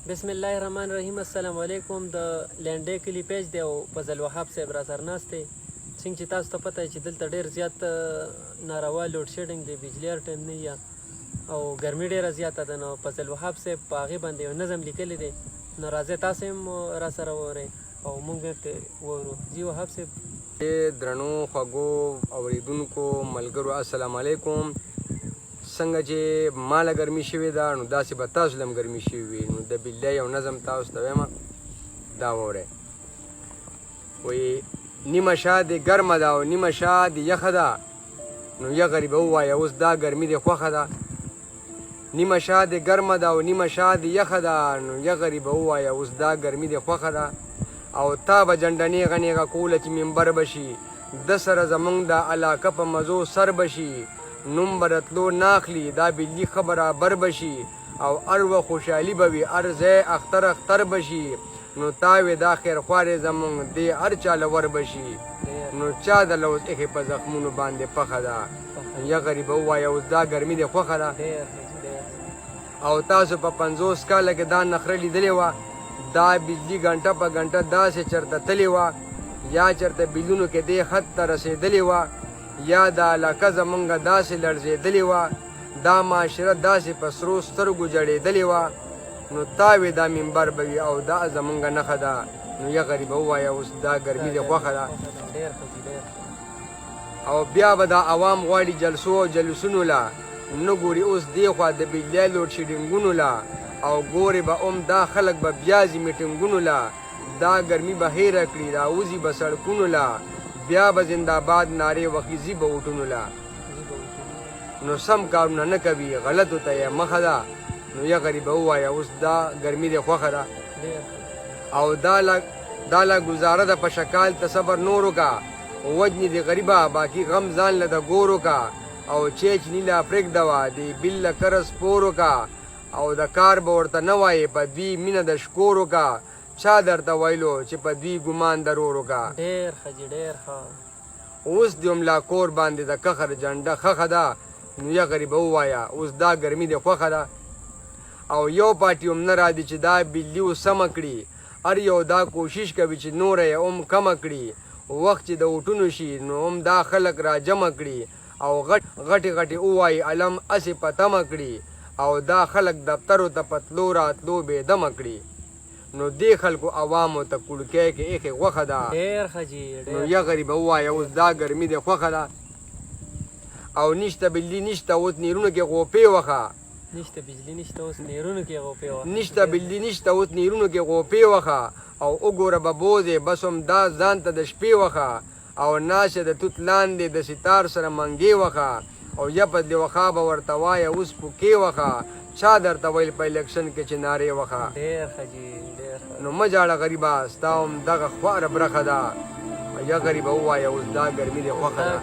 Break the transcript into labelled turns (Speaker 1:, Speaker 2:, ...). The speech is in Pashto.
Speaker 1: بسم الله الرحمن الرحیم. السلام علیکم. د لینډې کلي پیج دی او فضل وهاب صاحب را سره ناست دی. څنګه چې تاسو ته پته چې دلته ډېر زیات ناروا لوډ شیډینګ دی، بجلی هر ټایم نه وي او ګرمي ډېره زیاته ده. نو فضل وهاب صاحب په هغې باندې یو نظم لیکلی دی، نو راځئ تاسو هم را سره واورئ او موږ ورته واورو. جی وهاب صاحب.
Speaker 2: درنو خوږو اورېدونکو ملګرو السلام علیکم. څنګه چې ماله ګرمي شوې ده نو داسې به تاسو له هم ګرمي شوي وي. نو د بجلی یو نظم تاسو ته وایم، دا واورئ. وایي نیمه شا دې ګرمه ده او نیمه شا دې یخه ده، نو یغري به ووایه اوس دا ګرمي دې خوښه ده. نیمه شا دې ګرمه ده او نیمه شا دې یخه ده، نو یغري به ووایه اوس دا ګرمي دې خوښه ده. او تا به جنډه نیغه نیغه کوله چې منبر به شي، د سره زمونږ د علاقه په مزو سر به شي. نوم به راتلو ناخلي دا بجلي ښه برابر به شي، او هر وخت خوشحالي به وي هر ځای اختر اختر به شي. نو تاوې دا خیرخوارې زمونږ دې هر چا له ور به شي. نو چا د لوز ایښې په زخمونو باندې پخه ده، یغري به ووایه اوس دا ګرمي دې خوښه ده. او تاسو په 50 کاله کې دا نخره لیدلې وه، دا بجلی ګنټه په ګنټه داسې چرته تلې وه، یا چرته بیلونو کې دې خط ته رسېدلې وه، یا دا علاقه زمونږ داسې لړزېدلې وه، دا معاشره داسې په سرو سترګو جړېدلې وه. نو تاوې دا منبر به وي او دا زمونږ نښه ده، نو یغري به ووایه اوس دا ګرمي دې خوښه ده. او بیا به دا عوام غواړي جلسو او جلوسونو له، نه ګوري اوس دې خوا د بجلی لوډ شیډینګونو له، او ګورې به دا خلک به بیا ځي میټینګونو له، دا ګرمي به هیره کړي راوځي به سړکونو له، بیا به زنده‌باد نارې وخیزي به وټونو له. نو سم کارونه نه کوي، غلطو ته یې مخه ده، نو یغري به ووایه اوس دا ګرمي دې خوښه ده. او دا لا ګزاره ده په شکال ته صبر نورو کا، وجنې دې غریبه باقي غم ځان له د ګورو کا، او چیچ نیله پرېږده وه دې بل له کره سپورو کا، او د کار به ورته نه وایې په دوی مینه د شکورو کا، چا درته ویلو چې په دوی ګمان درورو کا.
Speaker 1: ډېر ښه جي ډېر ښه.
Speaker 2: اوس دې ملا کور باندې د کخر جنډه خښه ده، نو یغري به ووایه اوس دا ګرمي دې خوښه ده. او یو پارټي هم نه راځي چې دا بجلي اوس سمه کړي، هر یو دا کوشش کوي چې نوره یې هم کمه کړي. وخت چې د وټونو شي نو هم دا خلک را جمع کړي، او غټې غټې ووایي علم هسې په تمه کړي، او دا خلک دفترو ته په تلو راتلو بې دمه کړي. نو دې خلکو عوامو ته کړکۍ کې ایښې غوښه ده، نو یغري به ووایه اوس دا ګرمي دې خوښه ده. او نشته بجلي نشته اوس نیرونو کې غوپې وخه،
Speaker 1: نشته بجلی نشته اوس نیرونو کې غوپې وخه،
Speaker 2: نشته بجلي نشته اوس نیرونو کې غوپې وخه. او وګوره به بوځې بس هم دا ځان ته د شپې وخه، او ناشه د توت لاندې د ستار سره منګې وخه، او یپد دې وخا به ورته وایه اوس پوکې وخه، چا درته ویل په الیکشن کې چې نارې وخه.
Speaker 1: ډېر ښه جي ډېر ښه.
Speaker 2: نو مه جاړه غریبه ستا هم دغه خواره برخه ده، یغري به ووایه اوس دا ګرمي دې خوښه ده.